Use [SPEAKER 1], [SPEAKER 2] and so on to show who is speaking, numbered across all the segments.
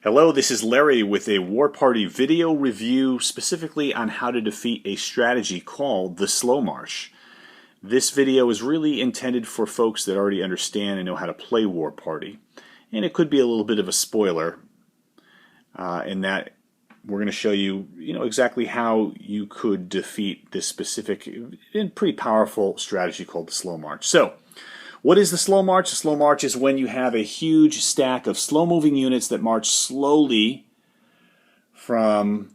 [SPEAKER 1] Hello, this is Larry with a Warparty video review specifically on how to defeat a strategy called the Slow March. This video is really intended for folks that already understand and know how to play Warparty. And it could be a little bit of a spoiler in that we're going to show you, exactly how you could defeat this specific and pretty powerful strategy called the Slow March. So, what is the Slow March? The Slow March is when you have a huge stack of slow-moving units that march slowly from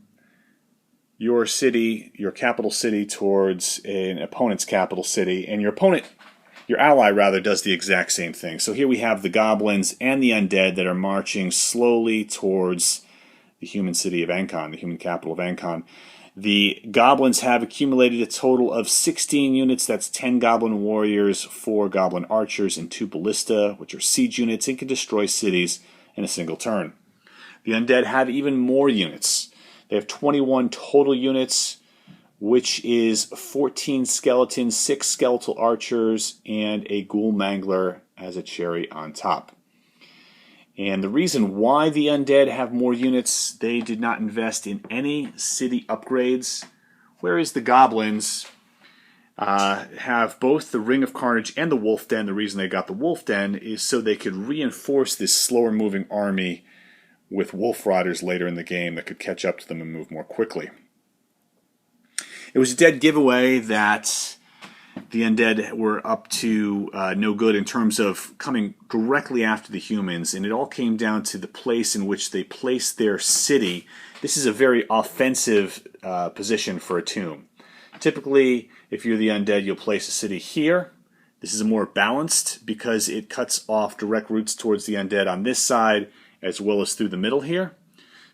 [SPEAKER 1] your city, your capital city, towards an opponent's capital city, and your ally rather, does the exact same thing. So here we have the goblins and the undead that are marching slowly towards the human city of Ancon, the human capital of Ancon. The goblins have accumulated a total of 16 units. That's 10 goblin warriors, 4 goblin archers, and 2 ballista, which are siege units and can destroy cities in a single turn. The undead have even more units. They have 21 total units, which is 14 skeletons, 6 skeletal archers, and a ghoul mangler as a cherry on top. And the reason why the undead have more units, they did not invest in any city upgrades, whereas the goblins have both the Ring of Carnage and the Wolf Den. The reason they got the Wolf Den is so they could reinforce this slower moving army with Wolf Riders later in the game that could catch up to them and move more quickly. It was a dead giveaway that the undead were up to no good in terms of coming directly after the humans, and it all came down to the place in which they placed their city. This is a very offensive position for a tomb. Typically, if you're the undead, you'll place a city here. This is more balanced because it cuts off direct routes towards the undead on this side as well as through the middle here.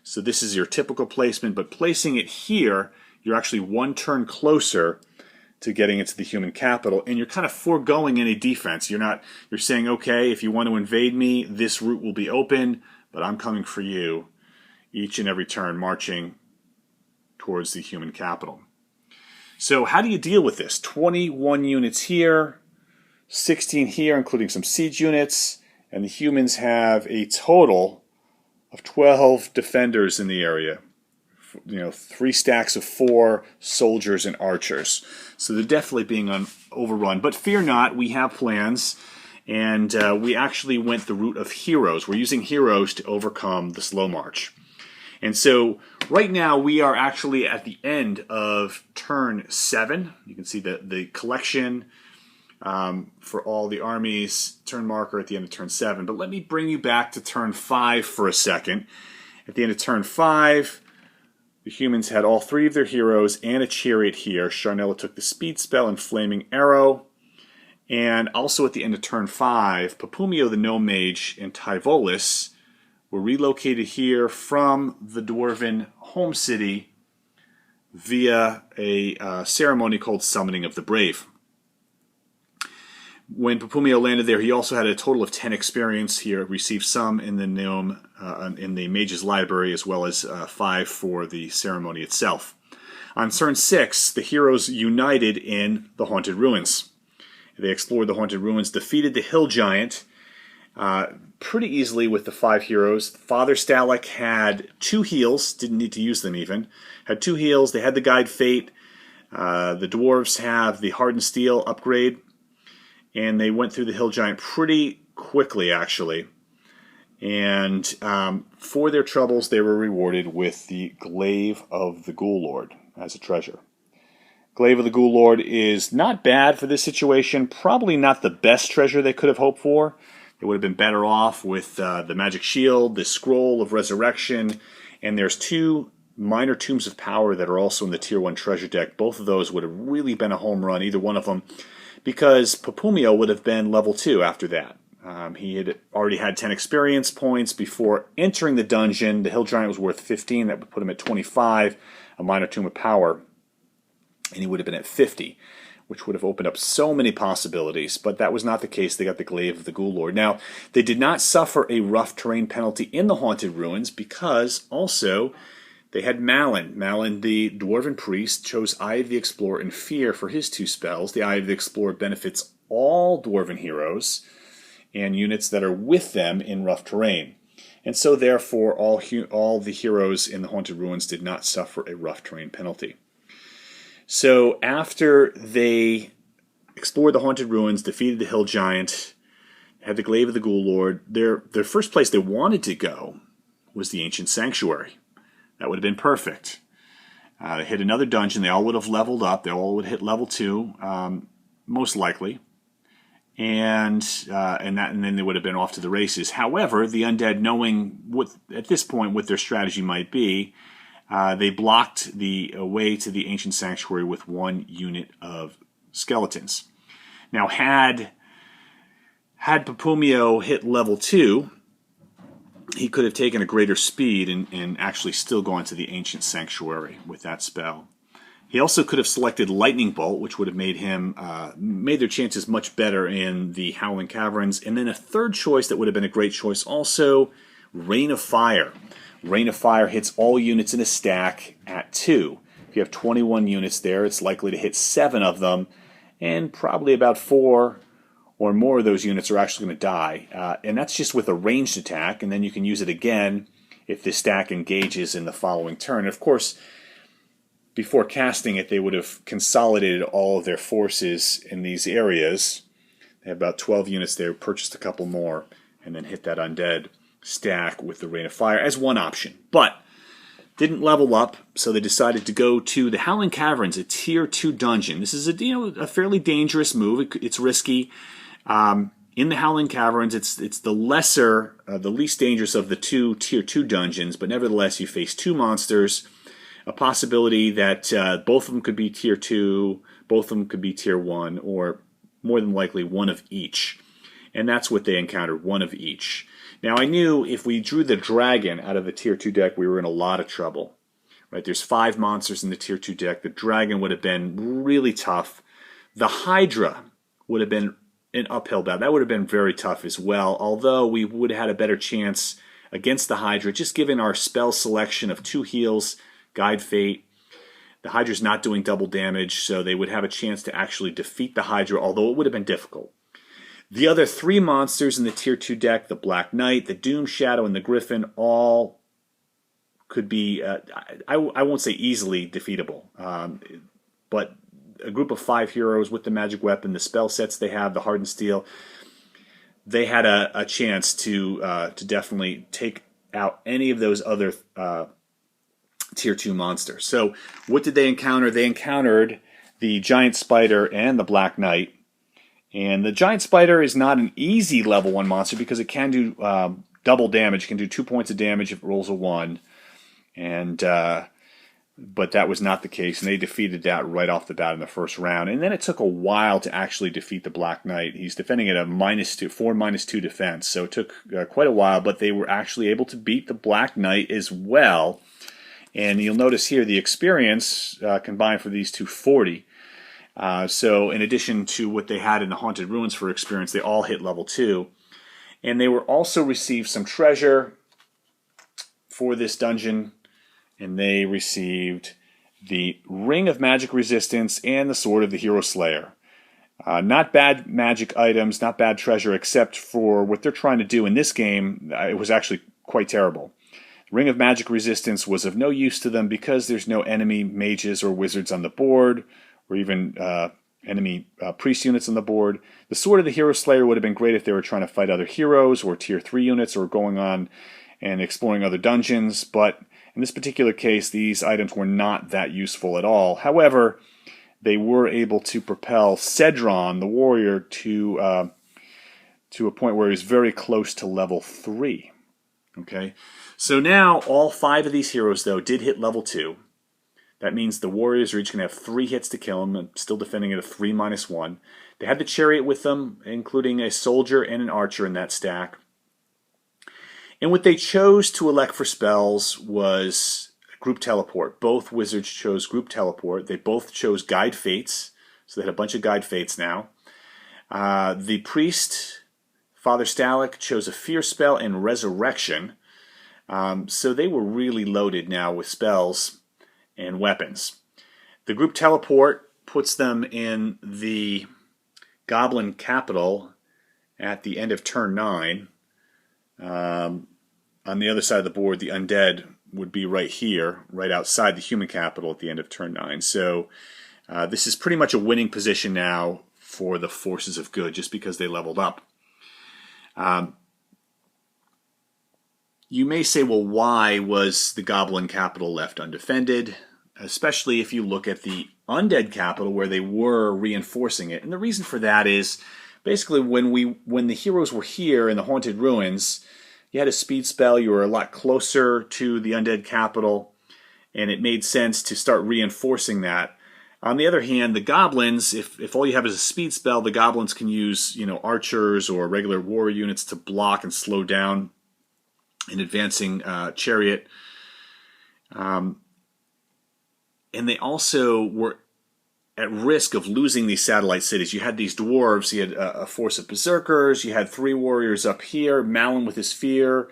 [SPEAKER 1] So this is your typical placement, but placing it here, you're actually one turn closer to getting into the human capital, and you're kind of foregoing any defense. You're saying, okay, if you want to invade me, this route will be open, but I'm coming for you each and every turn, marching towards the human capital. So how do you deal with this? 21 units here, 16 here, including some siege units, and the humans have a total of 12 defenders in the area. 3 stacks of 4 soldiers and archers. So they're definitely being overrun. But fear not, we have plans, and we actually went the route of heroes. We're using heroes to overcome the Slow March. And so right now we are actually at the end of turn 7. You can see the collection for all the armies, turn marker at the end of turn 7. But let me bring you back to turn 5 for a second. At the end of turn 5, the humans had all 3 of their heroes and a chariot here. Charnella took the speed spell and flaming arrow. And also at the end of turn 5, Pupumio the gnome mage and Tyvolus were relocated here from the dwarven home city via a ceremony called Summoning of the Brave. When Pupumio landed there, he also had a total of 10 experience here, received some in the gnome, in the mage's library, as well as 5 for the ceremony itself. On turn 6, the heroes united in the Haunted Ruins. They explored the Haunted Ruins, defeated the Hill Giant pretty easily with the 5 heroes. Father Stalek had 2 heals, didn't need to use them even, had 2 heals. They had the Guide Fate. The dwarves have the Hardened Steel upgrade. And they went through the Hill Giant pretty quickly, actually. And for their troubles, they were rewarded with the Glaive of the Ghoul Lord as a treasure. Glaive of the Ghoul Lord is not bad for this situation. Probably not the best treasure they could have hoped for. They would have been better off with the Magic Shield, the Scroll of Resurrection, and there's 2 minor Tombs of Power that are also in the Tier 1 treasure deck. Both of those would have really been a home run, either one of them, because Pupumio would have been level 2 after that. He had already had 10 experience points before entering the dungeon. The Hill Giant was worth 15. That would put him at 25, a minor Tomb of Power. And he would have been at 50, which would have opened up so many possibilities. But that was not the case. They got the Glaive of the Ghoul Lord. Now, they did not suffer a rough terrain penalty in the Haunted Ruins because also they had Malin. Malin, the Dwarven Priest, chose Eye of the Explorer and Fear for his 2 spells. The Eye of the Explorer benefits all Dwarven heroes and units that are with them in rough terrain. and so therefore all the heroes in the Haunted Ruins did not suffer a rough terrain penalty. So after they explored the Haunted Ruins, defeated the Hill Giant, had the Glaive of the Ghoul Lord, their first place they wanted to go was the Ancient Sanctuary. That would have been perfect. They hit another dungeon. They all would have leveled up. They all would hit level 2, most likely. And then they would have been off to the races. However, the undead, knowing at this point what their strategy might be, they blocked the way to the Ancient Sanctuary with 1 unit of skeletons. Now, had Pupumio hit level 2, he could have taken a greater speed and actually still gone to the Ancient Sanctuary with that spell. He also could have selected Lightning Bolt, which would have made their chances much better in the Howling Caverns. And then a third choice that would have been a great choice also, Rain of Fire. Rain of Fire hits all units in a stack at 2. If you have 21 units there, it's likely to hit 7 of them, and probably about 4 or more of those units are actually going to die. And that's just with a ranged attack, and then you can use it again if the stack engages in the following turn. Of course, before casting it, they would have consolidated all of their forces in these areas. They have about 12 units there, purchased a couple more, and then hit that undead stack with the Rain of Fire as one option. But didn't level up, so they decided to go to the Howling Caverns, a tier 2 dungeon. This is a fairly dangerous move. It's risky. In the Howling Caverns, it's the lesser, the least dangerous of the 2 tier 2 dungeons, but nevertheless you face 2 monsters, a possibility that both of them could be tier 2, both of them could be tier 1, or more than likely one of each. And that's what they encountered, one of each. Now, I knew if we drew the dragon out of the tier 2 deck, we were in a lot of trouble. Right? There's 5 monsters in the tier 2 deck. The dragon would have been really tough. The Hydra would have been an uphill battle. That would have been very tough as well, although we would have had a better chance against the Hydra, just given our spell selection of 2 heals, Guide Fate. The Hydra's not doing double damage, so they would have a chance to actually defeat the Hydra, although it would have been difficult. The other 3 monsters in the Tier 2 deck, the Black Knight, the Doom Shadow, and the Griffin, all could be, I won't say easily defeatable, but a group of 5 heroes with the magic weapon, the spell sets they have, the Hardened Steel, they had a chance to definitely take out any of those other Tier 2 monsters. So what did they encounter? They encountered the Giant Spider and the Black Knight. And the Giant Spider is not an easy level 1 monster because it can do double damage. It can do 2 points of damage if it rolls a 1. But that was not the case, and they defeated that right off the bat in the first round. And then it took a while to actually defeat the Black Knight. He's defending at a -2 defense, so it took quite a while, but they were actually able to beat the Black Knight as well. And you'll notice here the experience combined for these 240. So in addition to what they had in the Haunted Ruins for experience, they all hit level 2. And they were also received some treasure for this dungeon, and they received the Ring of Magic Resistance and the Sword of the Hero Slayer. Not bad magic items, not bad treasure, except for what they're trying to do in this game. It was actually quite terrible. Ring of Magic Resistance was of no use to them because there's no enemy mages or wizards on the board, or even enemy priest units on the board. The Sword of the Hero Slayer would have been great if they were trying to fight other heroes or tier 3 units or going on and exploring other dungeons, but in this particular case, these items were not that useful at all. However, they were able to propel Cedron, the warrior, to a point where he was very close to level 3. Okay, so now all 5 of these heroes, though, did hit level 2. That means the warriors are each going to have 3 hits to kill him, still defending at a 3-1. They had the chariot with them, including a soldier and an archer in that stack. And what they chose to elect for spells was group teleport. Both wizards chose group teleport. They both chose Guide Fates, so they had a bunch of Guide Fates now. The priest, Father Stalic, chose a Fear spell and Resurrection. So they were really loaded now with spells and weapons. The group teleport puts them in the Goblin capital at the end of turn 9. on the other side of the board, the undead would be right here, right outside the human capital at the end of turn 9. So this is pretty much a winning position now for the forces of good, just because they leveled up. You may say, well, why was the goblin capital left undefended? Especially if you look at the undead capital where they were reinforcing it. And the reason for that is basically when the heroes were here in the Haunted Ruins, you had a speed spell, you were a lot closer to the undead capital, and it made sense to start reinforcing that. On the other hand, the goblins, if all you have is a speed spell, the goblins can use, archers or regular warrior units to block and slow down an advancing chariot. And they also were at risk of losing these satellite cities. You had these dwarves, you had a force of berserkers, you had 3 warriors up here, Malin with his spear,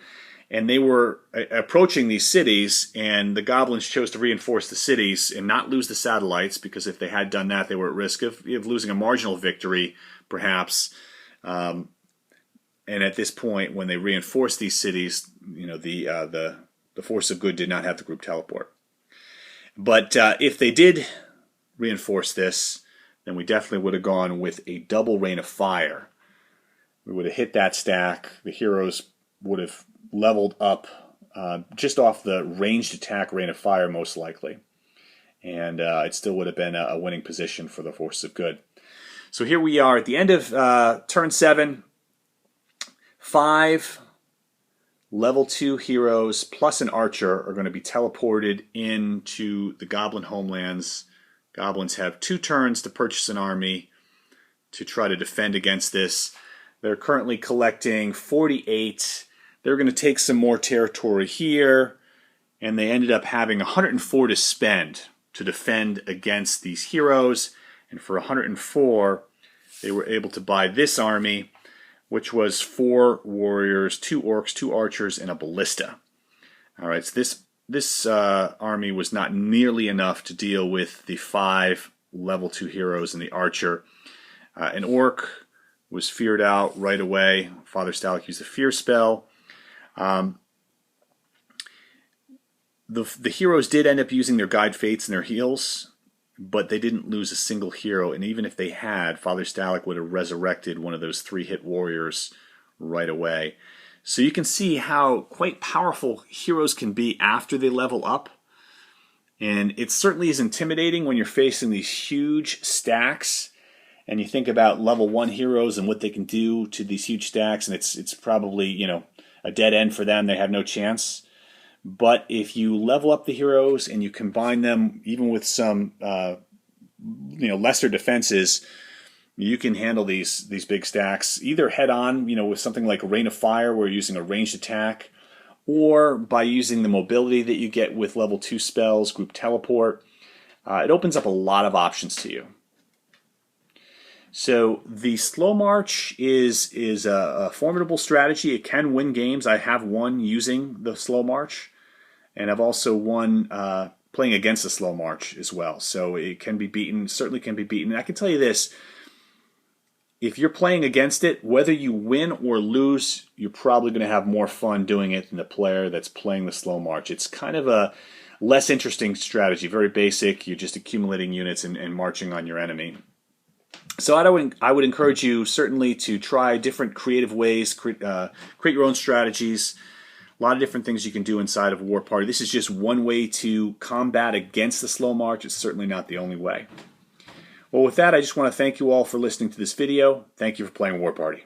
[SPEAKER 1] and they were approaching these cities, and the goblins chose to reinforce the cities and not lose the satellites, because if they had done that, they were at risk of losing a marginal victory, perhaps. And at this point, when they reinforced these cities, the force of good did not have the group teleport. But if they did reinforce this, then we definitely would have gone with a double rain of fire. We would have hit that stack. The heroes would have leveled up just off the ranged attack rain of fire, most likely. And it still would have been a winning position for the forces of good. So here we are at the end of turn 7. 5 level 2 heroes plus an archer are going to be teleported into the goblin homelands. Goblins have 2 turns to purchase an army to try to defend against this. They're currently collecting 48. They're going to take some more territory here, and they ended up having 104 to spend to defend against these heroes. And for 104, they were able to buy this army, which was 4 warriors, 2 orcs, 2 archers, and a ballista. All right, so this army was not nearly enough to deal with the 5 level 2 heroes and the archer. An orc was feared out right away. Father Stalak used a fear spell. The heroes did end up using their guide fates and their heals, but they didn't lose a single hero. And even if they had, Father Stalak would have resurrected one of those 3-hit warriors right away. So you can see how quite powerful heroes can be after they level up. And it certainly is intimidating when you're facing these huge stacks and you think about level 1 heroes and what they can do to these huge stacks, and it's probably, a dead end for them. They have no chance. But if you level up the heroes and you combine them even with some lesser defenses, you can handle these big stacks either head on, with something like a Rain of Fire where you're using a ranged attack, or by using the mobility that you get with level 2 spells, group teleport. It opens up a lot of options to you. So the slow march is a formidable strategy. It can win games. I have won using the slow march, and I've also won playing against the slow march as well. So it can be beaten, certainly can be beaten. And I can tell you this, if you're playing against it, whether you win or lose, you're probably going to have more fun doing it than the player that's playing the slow march. It's kind of a less interesting strategy, very basic. You're just accumulating units and marching on your enemy. So I would encourage you certainly to try different creative ways, create your own strategies. A lot of different things you can do inside of Warparty. This is just one way to combat against the slow march. It's certainly not the only way. Well, with that, I just want to thank you all for listening to this video. Thank you for playing Warparty.